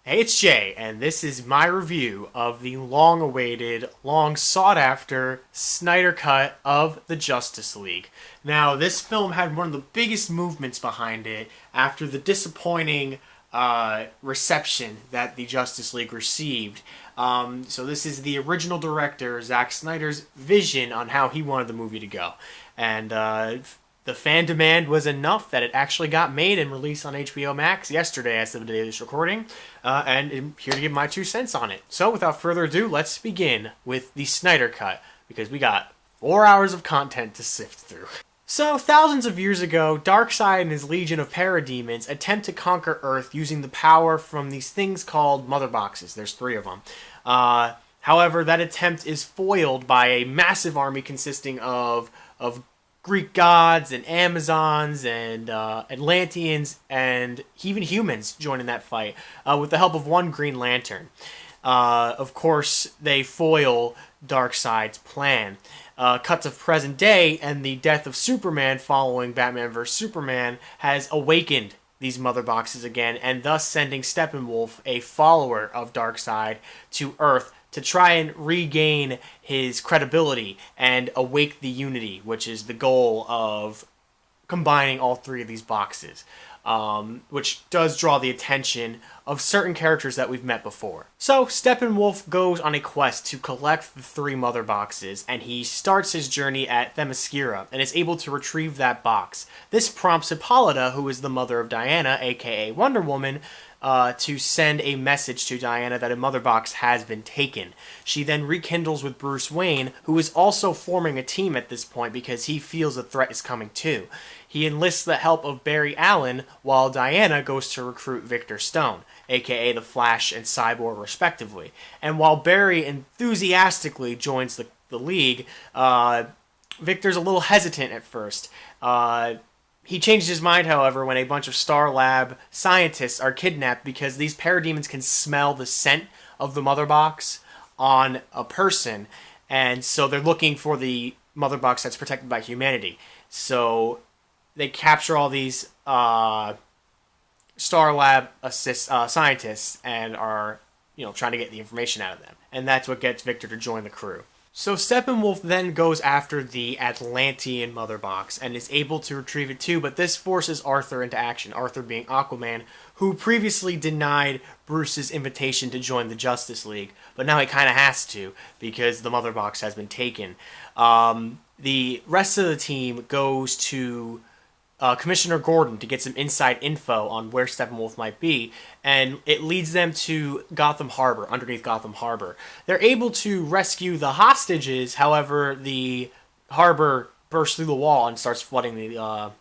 Hey, it's Jay, and this is my review of the long-awaited, long-sought-after Snyder cut of the Justice League. Now, this film had one of the biggest movements behind it after the disappointing reception that the Justice League received. So this is the original director, Zack Snyder's vision on how he wanted the movie to go. And the fan demand was enough that it actually got made and released on HBO Max yesterday as of the day of this recording, and I'm here to give my 2 cents on it. So without further ado, let's begin with the Snyder Cut, because we got 4 hours of content to sift through. So, thousands of years ago, Darkseid and his legion of parademons attempt to conquer Earth using the power from these things called Mother Boxes. There's 3 of them. However, that attempt is foiled by a massive army consisting of Greek gods and Amazons and Atlanteans and even humans joining that fight with the help of one Green Lantern. Of course, they foil Darkseid's plan. Cut to present day, and the death of Superman following Batman vs. Superman has awakened these mother boxes again, and thus sending Steppenwolf, a follower of Darkseid, to Earth to try and regain his credibility and awake the unity, which is the goal of combining all 3 of these boxes, which does draw the attention of certain characters that we've met before. So Steppenwolf goes on a quest to collect the 3 mother boxes, and he starts his journey at Themyscira and is able to retrieve that box. This prompts Hippolyta, who is the mother of Diana, aka Wonder Woman, to send a message to Diana that a mother box has been taken. She then rekindles with Bruce Wayne, who is also forming a team at this point because he feels a threat is coming too. He enlists the help of Barry Allen, while Diana goes to recruit Victor Stone, aka the Flash and Cyborg respectively. And while Barry enthusiastically joins the League, Victor's a little hesitant at first. He changes his mind, however, when a bunch of Star Lab scientists are kidnapped because these parademons can smell the scent of the mother box on a person, and so they're looking for the mother box that's protected by humanity. So they capture all these Star Lab scientists and are, trying to get the information out of them, and that's what gets Victor to join the crew. So Steppenwolf then goes after the Atlantean mother box and is able to retrieve it too, but this forces Arthur into action, Arthur being Aquaman, who previously denied Bruce's invitation to join the Justice League, but now he kind of has to because the mother box has been taken. The rest of the team goes to Commissioner Gordon to get some inside info on where Steppenwolf might be, and it leads them to Gotham Harbor, underneath Gotham Harbor. They're able to rescue the hostages, however, the harbor bursts through the wall and starts flooding the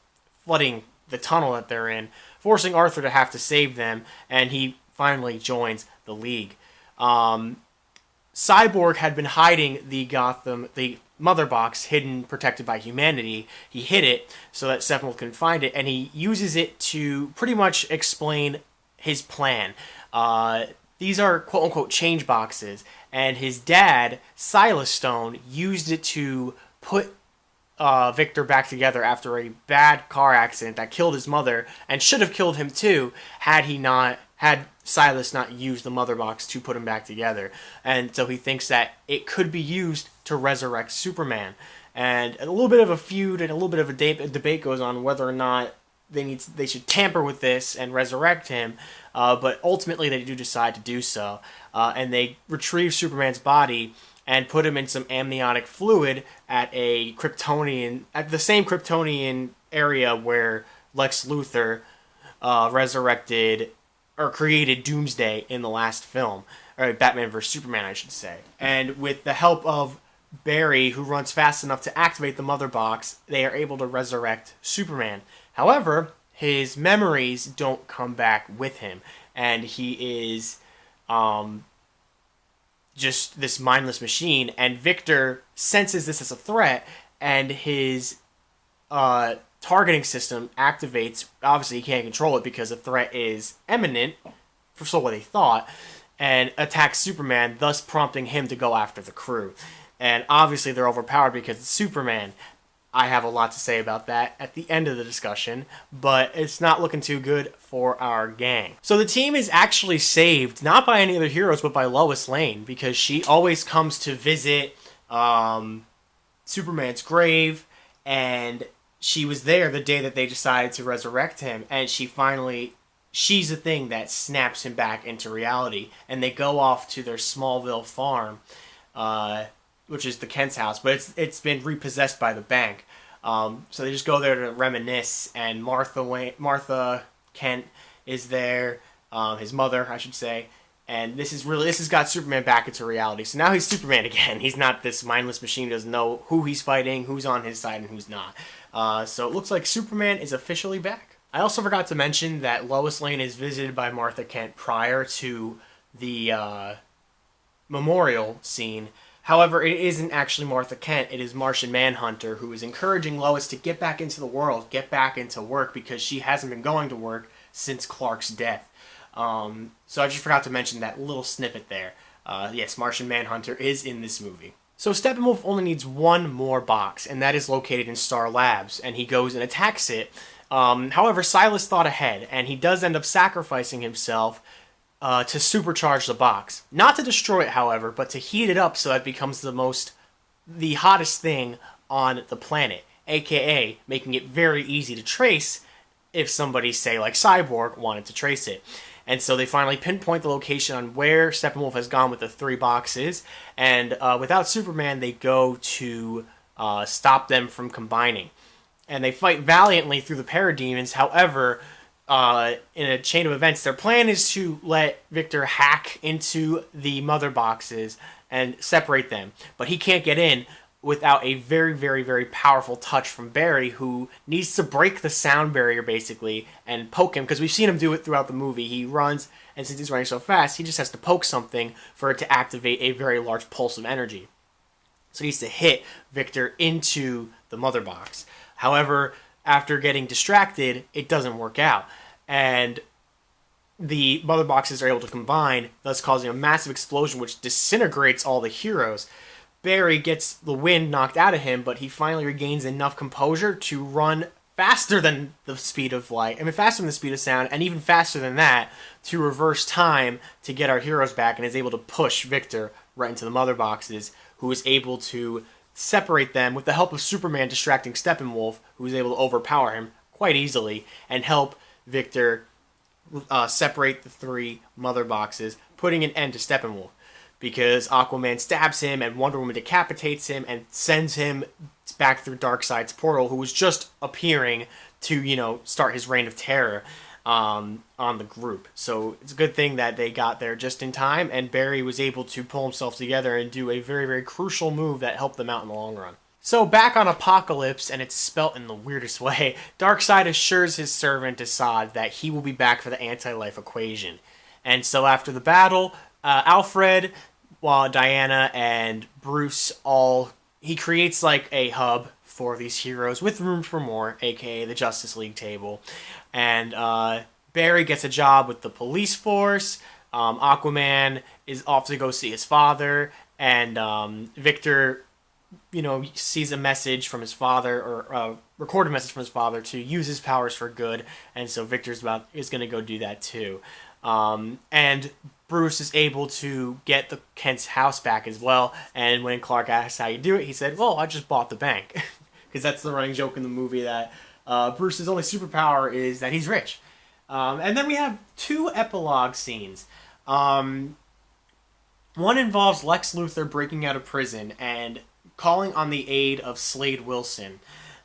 tunnel that they're in, forcing Arthur to have to save them, and he finally joins the League. Cyborg had been hiding the mother box, hidden, protected by humanity. He hid it so that Steppenwolf can find it, and he uses it to pretty much explain his plan. These are quote-unquote change boxes, and his dad, Silas Stone, used it to put Victor back together after a bad car accident that killed his mother, and should have killed him too, had Silas not used the mother box to put him back together. And so he thinks that it could be used to resurrect Superman. And a little bit of a feud and a little bit of a debate goes on whether or not they should tamper with this and resurrect him. But ultimately they do decide to do so. And they retrieve Superman's body and put him in some amniotic fluid at the same Kryptonian area where Lex Luthor resurrected or created Doomsday in the last film, or Batman vs. Superman, I should say. And with the help of Barry, who runs fast enough to activate the mother box, they are able to resurrect Superman. However, his memories don't come back with him, and he is just this mindless machine, and Victor senses this as a threat, and his targeting system activates. Obviously, he can't control it because the threat is imminent, for so what he thought, and attacks Superman, thus prompting him to go after the crew. And obviously, they're overpowered because it's Superman. I have a lot to say about that at the end of the discussion, but it's not looking too good for our gang. So the team is actually saved, not by any other heroes, but by Lois Lane, because she always comes to visit Superman's grave, and she was there the day that they decided to resurrect him, and she's the thing that snaps him back into reality, and they go off to their Smallville farm, which is the Kent's house, but it's been repossessed by the bank. So they just go there to reminisce, and Martha Kent is there, his mother, I should say, and this has got Superman back into reality. So now he's Superman again. He's not this mindless machine who doesn't know who he's fighting, who's on his side, and who's not. So it looks like Superman is officially back. I also forgot to mention that Lois Lane is visited by Martha Kent prior to the memorial scene. However, it isn't actually Martha Kent, it is Martian Manhunter, who is encouraging Lois to get back into the world, get back into work, because she hasn't been going to work since Clark's death. So I just forgot to mention that little snippet there. Yes, Martian Manhunter is in this movie. So Steppenwolf only needs one more box, and that is located in Star Labs, and he goes and attacks it. However, Silas thought ahead, and he does end up sacrificing himself to supercharge the box. Not to destroy it, however, but to heat it up so that it becomes the hottest thing on the planet, aka making it very easy to trace if somebody, say, like Cyborg, wanted to trace it. And so they finally pinpoint the location on where Steppenwolf has gone with the 3 boxes, and without Superman, they go to stop them from combining. And they fight valiantly through the parademons. However, in a chain of events, their plan is to let Victor hack into the mother boxes and separate them. But he can't get in without a very, very, very powerful touch from Barry, who needs to break the sound barrier, basically, and poke him, because we've seen him do it throughout the movie. He runs, and since he's running so fast, he just has to poke something for it to activate a very large pulse of energy. So he needs to hit Victor into the mother box. However, after getting distracted, it doesn't work out, and the mother boxes are able to combine, thus causing a massive explosion which disintegrates all the heroes. Barry gets the wind knocked out of him, but he finally regains enough composure to run faster than the speed of light, faster than the speed of sound, and even faster than that, to reverse time to get our heroes back, and is able to push Victor right into the mother boxes, who is able to separate them with the help of Superman distracting Steppenwolf, who is able to overpower him quite easily, and help Victor separate the 3 mother boxes, putting an end to Steppenwolf. Because Aquaman stabs him and Wonder Woman decapitates him and sends him back through Darkseid's portal, who was just appearing to, start his reign of terror on the group. So it's a good thing that they got there just in time, and Barry was able to pull himself together and do a very, very crucial move that helped them out in the long run. So back on Apokolips, and it's spelt in the weirdest way, Darkseid assures his servant Assad that he will be back for the anti-life equation. And so after the battle, Alfred, Diana, and Bruce he creates like a hub for these heroes with room for more, aka the Justice League table. And Barry gets a job with the police force. Aquaman is off to go see his father, and Victor, sees a message from his father, or a recorded message from his father, to use his powers for good, and so Victor's is going to go do that too. And Bruce is able to get the Kent's house back as well, and when Clark asks how you do it, he said, well, I just bought the bank. Because that's the running joke in the movie, that Bruce's only superpower is that he's rich. And then we have 2 epilogue scenes. One involves Lex Luthor breaking out of prison and calling on the aid of Slade Wilson,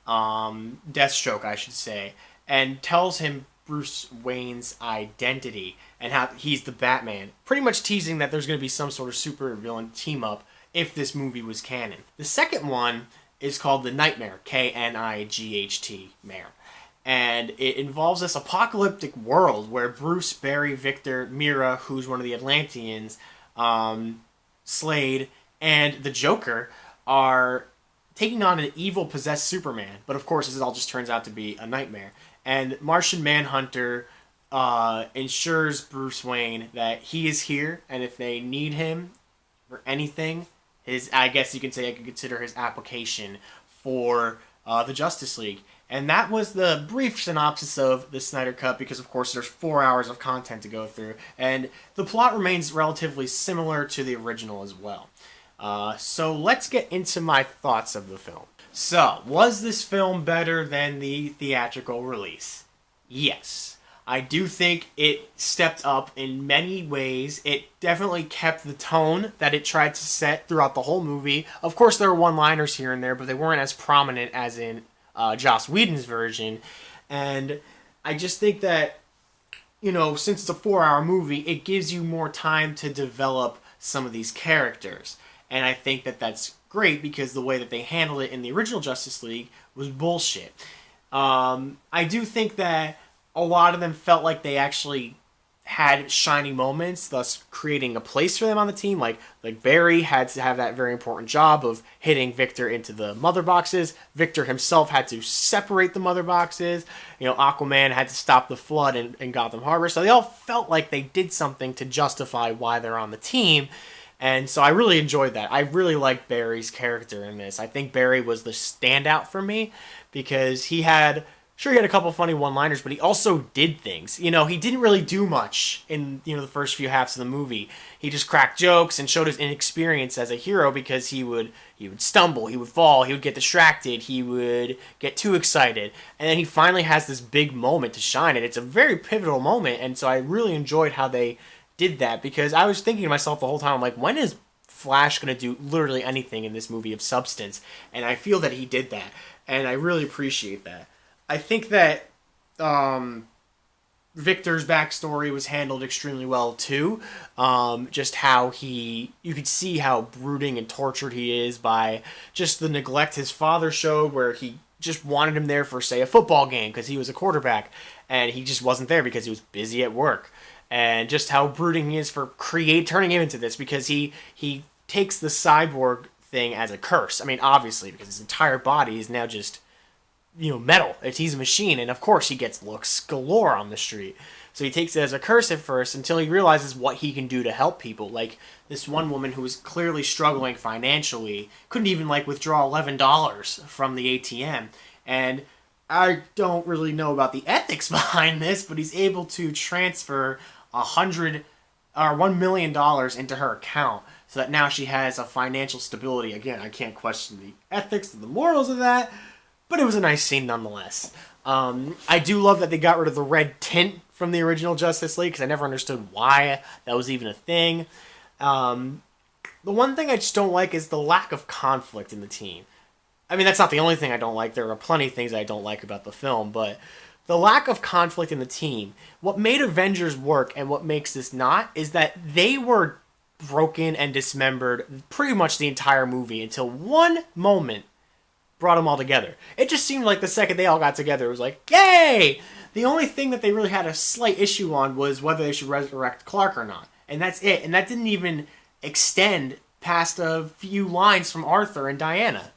Deathstroke, I should say, and tells him Bruce Wayne's identity and how he's the Batman, pretty much teasing that there's going to be some sort of super villain team up if this movie was canon. The second one is called The Nightmare, K-N-I-G-H-T, Mare. And it involves this apocalyptic world where Bruce, Barry, Victor, Mira, who's one of the Atlanteans, Slade, and the Joker are taking on an evil possessed Superman. But of course, this all just turns out to be a nightmare. And Martian Manhunter ensures Bruce Wayne that he is here, and if they need him for anything, I guess you can say I could consider his application for the Justice League. And that was the brief synopsis of the Snyder Cut, because of course there's 4 hours of content to go through, and the plot remains relatively similar to the original as well. So let's get into my thoughts of the film. So, was this film better than the theatrical release? Yes. I do think it stepped up in many ways. It definitely kept the tone that it tried to set throughout the whole movie. Of course, there were one-liners here and there, but they weren't as prominent as in Joss Whedon's version. And I just think that, since it's a 4-hour movie, it gives you more time to develop some of these characters. And I think that that's great, because the way that they handled it in the original Justice League was bullshit. I do think that a lot of them felt like they actually had shining moments, thus creating a place for them on the team. Like Barry had to have that very important job of hitting Victor into the mother boxes. Victor himself had to separate the mother boxes. Aquaman had to stop the flood in Gotham Harbor. So they all felt like they did something to justify why they're on the team. And so I really enjoyed that. I really liked Barry's character in this. I think Barry was the standout for me, because he had a couple funny one-liners, but he also did things. He didn't really do much in, the first few halves of the movie. He just cracked jokes and showed his inexperience as a hero, because he would stumble, he would fall, he would get distracted, he would get too excited. And then he finally has this big moment to shine, and it's a very pivotal moment, and so I really enjoyed how they did that, because I was thinking to myself the whole time, I'm like, when is Flash going to do literally anything in this movie of substance? And I feel that he did that, and I really appreciate that. I think that Victor's backstory was handled extremely well too. Just how you could see how brooding and tortured he is by just the neglect his father showed, where he just wanted him there for, say, a football game because he was a quarterback, and he just wasn't there because he was busy at work. And just how brooding he is for turning him into this, because he takes the cyborg thing as a curse. I mean, obviously, because his entire body is now just metal. He's a machine, and of course he gets looks galore on the street. So he takes it as a curse at first, until he realizes what he can do to help people. Like this one woman who was clearly struggling financially, couldn't even withdraw $11 from the ATM. And I don't really know about the ethics behind this, but he's able to transfer $1 million into her account, so that now she has a financial stability. Again, I can't question the ethics and the morals of that, but it was a nice scene nonetheless. I do love that they got rid of the red tint from the original Justice League, because I never understood why that was even a thing. The one thing I just don't like is the lack of conflict in the team. I mean, that's not the only thing I don't like. There are plenty of things I don't like about the film, but the lack of conflict in the team, what made Avengers work and what makes this not, is that they were broken and dismembered pretty much the entire movie, until one moment brought them all together. It just seemed like the second they all got together, it was like, yay! The only thing that they really had a slight issue on was whether they should resurrect Clark or not. And that's it. And that didn't even extend past a few lines from Arthur and Diana.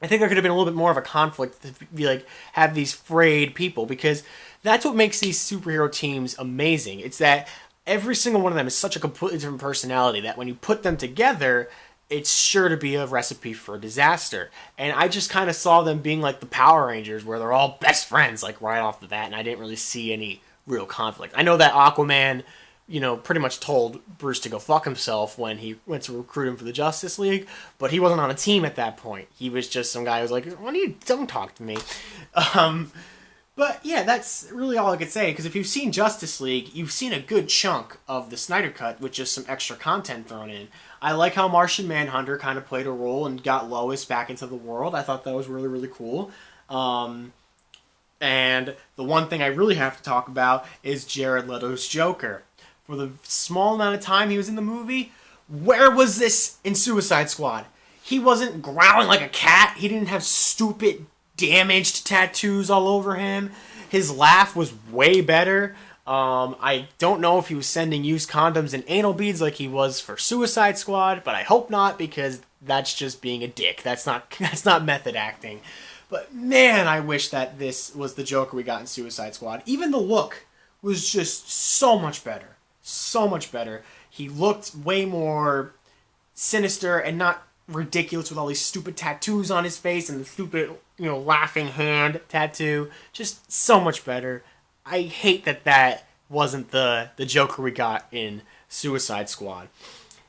I think there could have been a little bit more of a conflict to be have these frayed people, because that's what makes these superhero teams amazing. It's that every single one of them is such a completely different personality that when you put them together, it's sure to be a recipe for disaster. And I just kind of saw them being like the Power Rangers, where they're all best friends, right off the bat, and I didn't really see any real conflict. I know that Aquaman, pretty much told Bruce to go fuck himself when he went to recruit him for the Justice League, but he wasn't on a team at that point. He was just some guy who was like, why don't talk to me? But yeah, that's really all I could say, because if you've seen Justice League, you've seen a good chunk of the Snyder Cut with just some extra content thrown in. I like how Martian Manhunter kind of played a role and got Lois back into the world. I thought that was really, really cool. And the one thing I really have to talk about is Jared Leto's Joker. For the small amount of time he was in the movie, where was this in Suicide Squad? He wasn't growling like a cat. He didn't have stupid, damaged tattoos all over him. His laugh was way better. I don't know if he was sending used condoms and anal beads like he was for Suicide Squad, but I hope not, because that's just being a dick. That's not method acting. But man, I wish that this was the Joker we got in Suicide Squad. Even the look was just so much better. So much better. He looked way more sinister and not ridiculous with all these stupid tattoos on his face and the stupid, laughing hand tattoo. Just so much better. I hate that wasn't the Joker we got in Suicide Squad.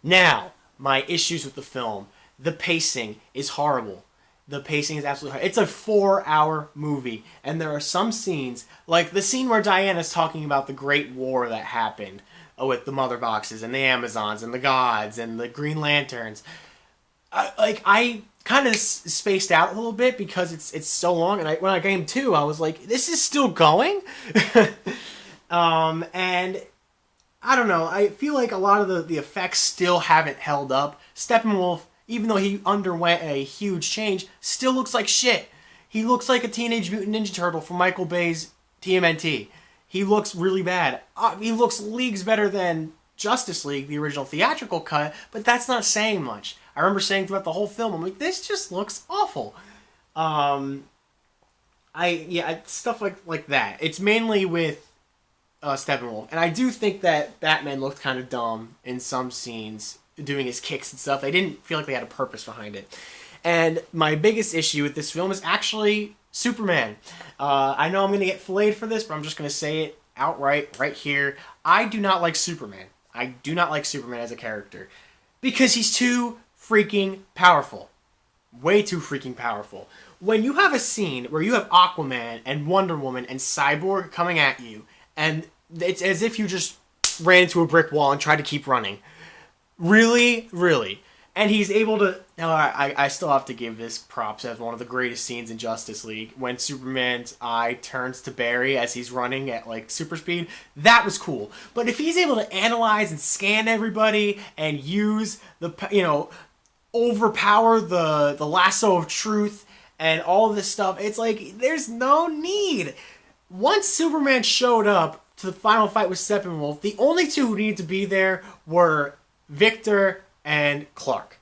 Now, my issues with the film. The pacing is horrible. The pacing is absolutely horrible. It's a 4-hour movie, and there are some scenes, like the scene where Diana's talking about the Great War that happened with the Mother Boxes and the Amazons and the Gods and the Green Lanterns. I kind of spaced out a little bit because it's so long, and when I came to, I was like, this is still going? And I don't know, I feel like a lot of the effects still haven't held up. Steppenwolf, even though he underwent a huge change, still looks like shit. He looks like a Teenage Mutant Ninja Turtle from Michael Bay's TMNT. He looks really bad. He looks leagues better than Justice League, the original theatrical cut, but that's not saying much. I remember saying throughout the whole film, I'm like, this just looks awful. Stuff like that. It's mainly with Steppenwolf, and I do think that Batman looked kind of dumb in some scenes, doing his kicks and stuff. They didn't feel like they had a purpose behind it. And my biggest issue with this film is actually Superman. I know I'm going to get filleted for this, but I'm just going to say it outright right here. I do not like Superman. I do not like Superman as a character. Because he's too freaking powerful. Way too freaking powerful. When you have a scene where you have Aquaman and Wonder Woman and Cyborg coming at you, and it's as if you just ran into a brick wall and tried to keep running. Really, really. And he's able to... I still have to give this props as one of the greatest scenes in Justice League. When Superman's eye turns to Barry as he's running at, super speed. That was cool. But if he's able to analyze and scan everybody and use overpower the lasso of truth and all of this stuff, it's like, there's no need. Once Superman showed up to the final fight with Steppenwolf, the only two who needed to be there were Victor and Clark.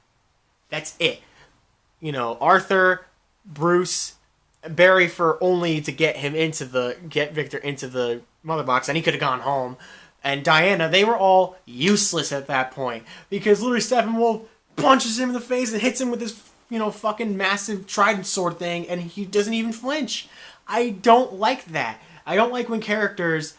That's it. Arthur, Bruce, Barry for only to get Victor into the Mother Box, and he could have gone home. And Diana, they were all useless at that point. Because literally Steppenwolf punches him in the face and hits him with this, fucking massive trident sword thing, and he doesn't even flinch. I don't like that. I don't like when characters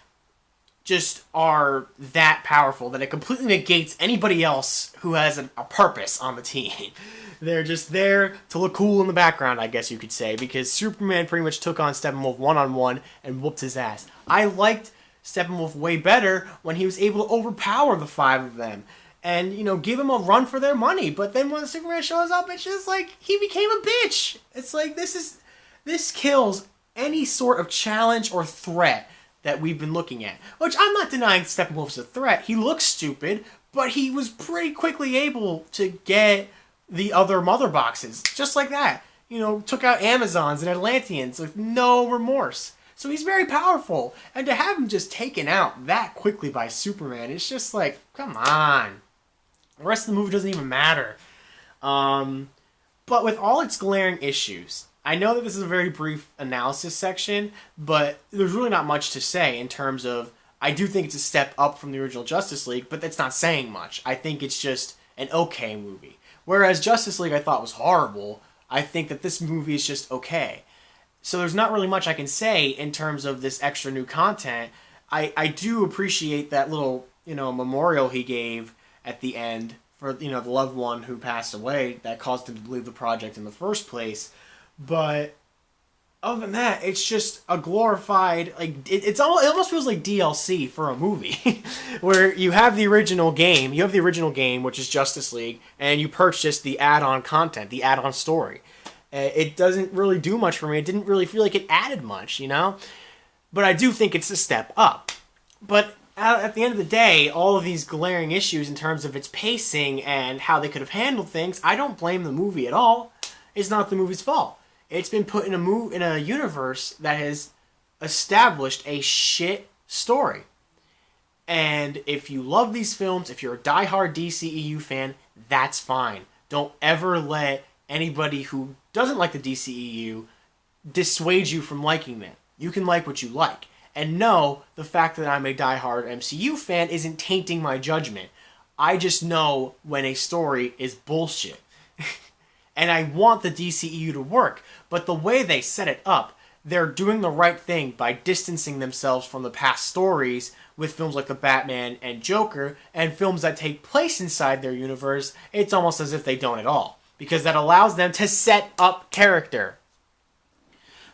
just are that powerful that it completely negates anybody else who has a purpose on the team. They're just there to look cool in the background, I guess you could say, because Superman pretty much took on Steppenwolf one-on-one and whooped his ass. I liked Steppenwolf way better when he was able to overpower the 5 of them and, give them a run for their money. But then when Superman shows up, it's just like, he became a bitch. It's like, this kills any sort of challenge or threat that we've been looking at. Which, I'm not denying Steppenwolf is a threat. He looks stupid, but he was pretty quickly able to get the other Mother Boxes. Just like that. Took out Amazons and Atlanteans with no remorse. So he's very powerful. And to have him just taken out that quickly by Superman, it's just like, come on. The rest of the movie doesn't even matter. But with all its glaring issues, I know that this is a very brief analysis section, but there's really not much to say in terms of, I do think it's a step up from the original Justice League, but that's not saying much. I think it's just an okay movie. Whereas Justice League I thought was horrible, I think that this movie is just okay. So there's not really much I can say in terms of this extra new content. I do appreciate that little, memorial he gave at the end for, the loved one who passed away that caused him to leave the project in the first place. But other than that, it's just a glorified, it almost feels like DLC for a movie. Where you have the original game, which is Justice League, and you purchase the add-on content, the add-on story. It doesn't really do much for me. It didn't really feel like it added much, But I do think it's a step up. But at the end of the day, all of these glaring issues in terms of its pacing and how they could have handled things, I don't blame the movie at all. It's not the movie's fault. It's been put in a universe that has established a shit story. And if you love these films, if you're a diehard DCEU fan, that's fine. Don't ever let anybody who doesn't like the DCEU dissuade you from liking them. You can like what you like. And no, the fact that I'm a diehard MCU fan isn't tainting my judgment. I just know when a story is bullshit. And I want the DCEU to work, but the way they set it up, they're doing the right thing by distancing themselves from the past stories with films like The Batman and Joker, and films that take place inside their universe, it's almost as if they don't at all, because that allows them to set up character.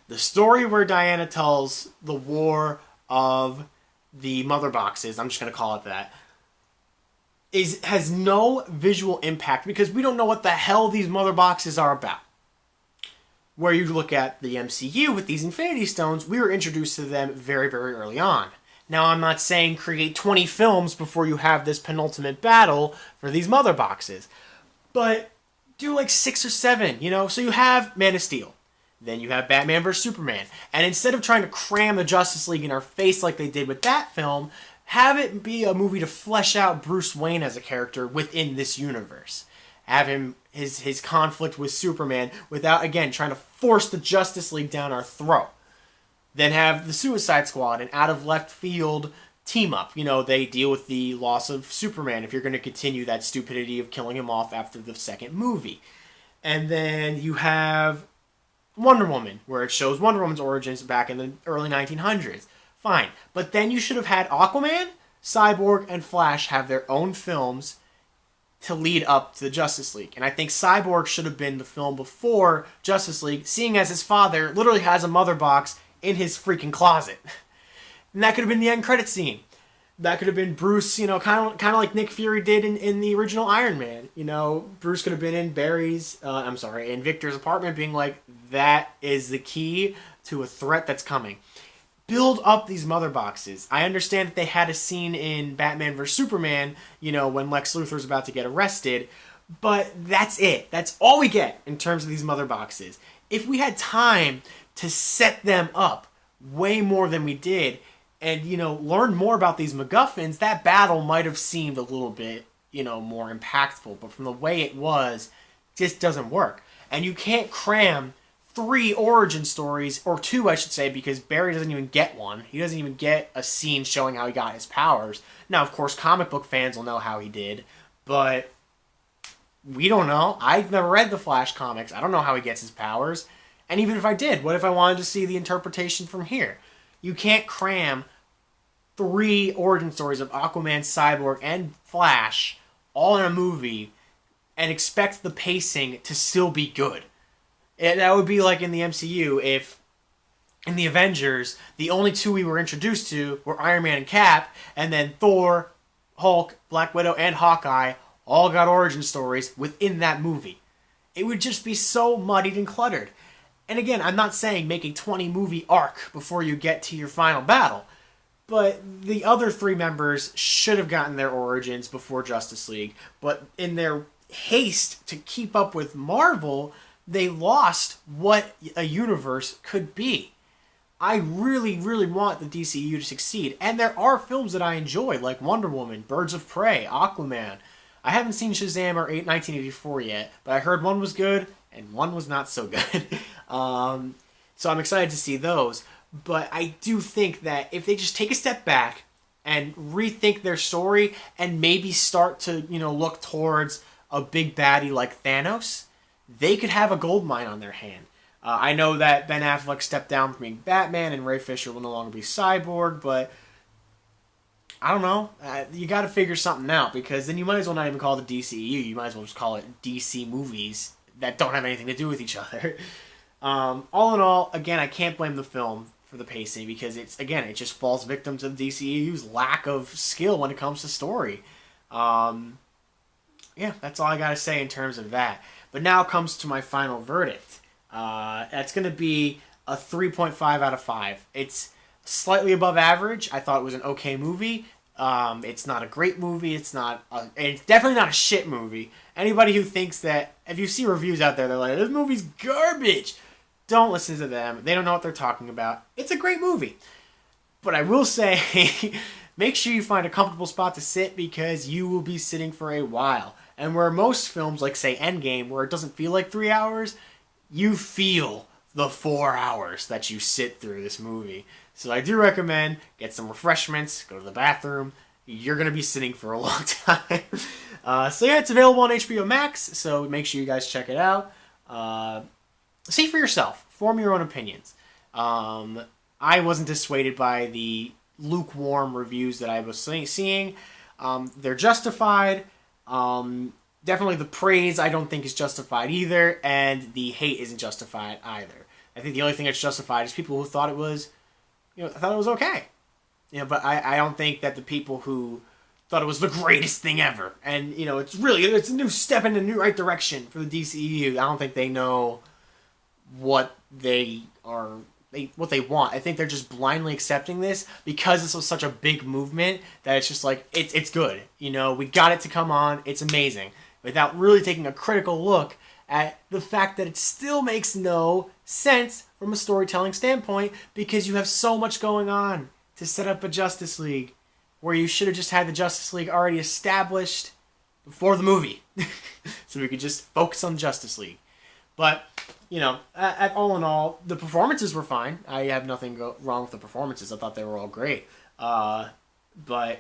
The story where Diana tells the War of the Mother Boxes, I'm just going to call it that, has no visual impact because we don't know what the hell these Mother Boxes are about. Where you look at the MCU with these Infinity Stones, we were introduced to them very, very early on. Now, I'm not saying create 20 films before you have this penultimate battle for these Mother Boxes, but do like 6 or 7, you know? So you have Man of Steel, then you have Batman vs. Superman, and instead of trying to cram the Justice League in our face like they did with that film, have it be a movie to flesh out Bruce Wayne as a character within this universe. Have him, his conflict with Superman without, again, trying to force the Justice League down our throat. Then have the Suicide Squad, an out-of-left-field team-up. You know, they deal with the loss of Superman if you're going to continue that stupidity of killing him off after the second movie. And then you have Wonder Woman, where it shows Wonder Woman's origins back in the early 1900s. Fine. But then you should have had Aquaman, Cyborg, and Flash have their own films to lead up to the Justice League. And I think Cyborg should have been the film before Justice League, seeing as his father literally has a mother box in his freaking closet. And that could have been the end credit scene. That could have been Bruce, you know, kind of like Nick Fury did in the original Iron Man. You know, Bruce could have been in in Victor's apartment being like, that is the key to a threat that's coming. Build up these mother boxes. I understand that they had a scene in Batman vs. Superman, you know, when Lex Luthor's about to get arrested, but that's it. That's all we get in terms of these mother boxes. If we had time to set them up way more than we did and, you know, learn more about these MacGuffins, that battle might have seemed a little bit, you know, more impactful, but from the way it was, it just doesn't work. And you can't cram 3 origin stories, or 2 I should say, because Barry doesn't even get one. He doesn't even get a scene showing how he got his powers. Now, of course, comic book fans will know how he did, but we don't know. I've never read the Flash comics. I don't know how he gets his powers. And even if I did, what if I wanted to see the interpretation from here? You can't cram 3 origin stories of Aquaman, Cyborg, and Flash all in a movie and expect the pacing to still be good. That would be like in the MCU if, in the Avengers, the only 2 we were introduced to were Iron Man and Cap, and then Thor, Hulk, Black Widow, and Hawkeye all got origin stories within that movie. It would just be so muddied and cluttered. And again, I'm not saying make a 20-movie arc before you get to your final battle, but the other 3 members should have gotten their origins before Justice League, but in their haste to keep up with Marvel, they lost what a universe could be. I really, really want the DCU to succeed. And there are films that I enjoy, like Wonder Woman, Birds of Prey, Aquaman. I haven't seen Shazam or 1984 yet, but I heard one was good and one was not so good. So I'm excited to see those. But I do think that if they just take a step back and rethink their story and maybe start to, you know, look towards a big baddie like Thanos, they could have a gold mine on their hand. I know that Ben Affleck stepped down from being Batman and Ray Fisher will no longer be Cyborg, but I don't know. You got to figure something out, because then you might as well not even call it the DCEU. You might as well just call it DC movies that don't have anything to do with each other. All in all, again, I can't blame the film for the pacing, because it just falls victim to the DCEU's lack of skill when it comes to story. Yeah, that's all I got to say in terms of that. But now comes to my final verdict. That's going to be a 3.5 out of 5. It's slightly above average. I thought it was an okay movie. It's not a great movie. It's definitely not a shit movie. Anybody who thinks that, if you see reviews out there, they're like, this movie's garbage, don't listen to them. They don't know what they're talking about. It's a great movie. But I will say, make sure you find a comfortable spot to sit, because you will be sitting for a while. And where most films, like say Endgame, where it doesn't feel like 3 hours, you feel the 4 hours that you sit through this movie. So I do recommend get some refreshments, go to the bathroom. You're going to be sitting for a long time. So yeah, it's available on HBO Max, so make sure you guys check it out. See for yourself. Form your own opinions. I wasn't dissuaded by the lukewarm reviews that I was seeing. They're justified. Definitely the praise I don't think is justified either, and the hate isn't justified either. I think the only thing that's justified is people who thought it was, thought it was okay. But I don't think that the people who thought it was the greatest thing ever, and it's a new step in the new right direction for the DCEU. I don't think they know what they want. I think they're just blindly accepting this because this was such a big movement that it's just like it's good. We got it to come on. It's amazing, without really taking a critical look at the fact that it still makes no sense from a storytelling standpoint because you have so much going on to set up a Justice League where you should have just had the Justice League already established before the movie so we could just focus on Justice League. But all in all, the performances were fine. I have nothing wrong with the performances. I thought they were all great. But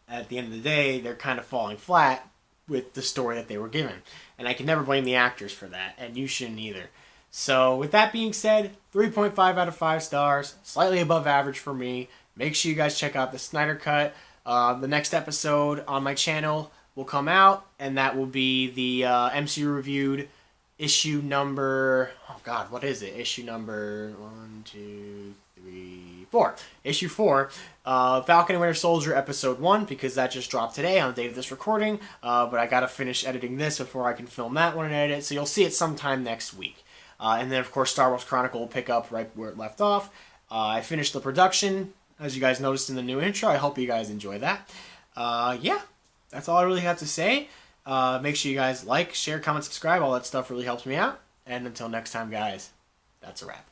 at the end of the day, they're kind of falling flat with the story that they were given. And I can never blame the actors for that, and you shouldn't either. So with that being said, 3.5 out of 5 stars, slightly above average for me. Make sure you guys check out the Snyder Cut. The next episode on my channel will come out, and that will be the MCU reviewed issue number, what is it? Issue number 4. Issue 4, Falcon and Winter Soldier episode 1, because that just dropped today on the date of this recording. But I gotta finish editing this before I can film that one and edit it, so you'll see it sometime next week. And then, of course, Star Wars Chronicle will pick up right where it left off. I finished the production, as you guys noticed in the new intro. I hope you guys enjoy that. That's all I really have to say. Make sure you guys like, share, comment, subscribe. All that stuff really helps me out. And until next time, guys, that's a wrap.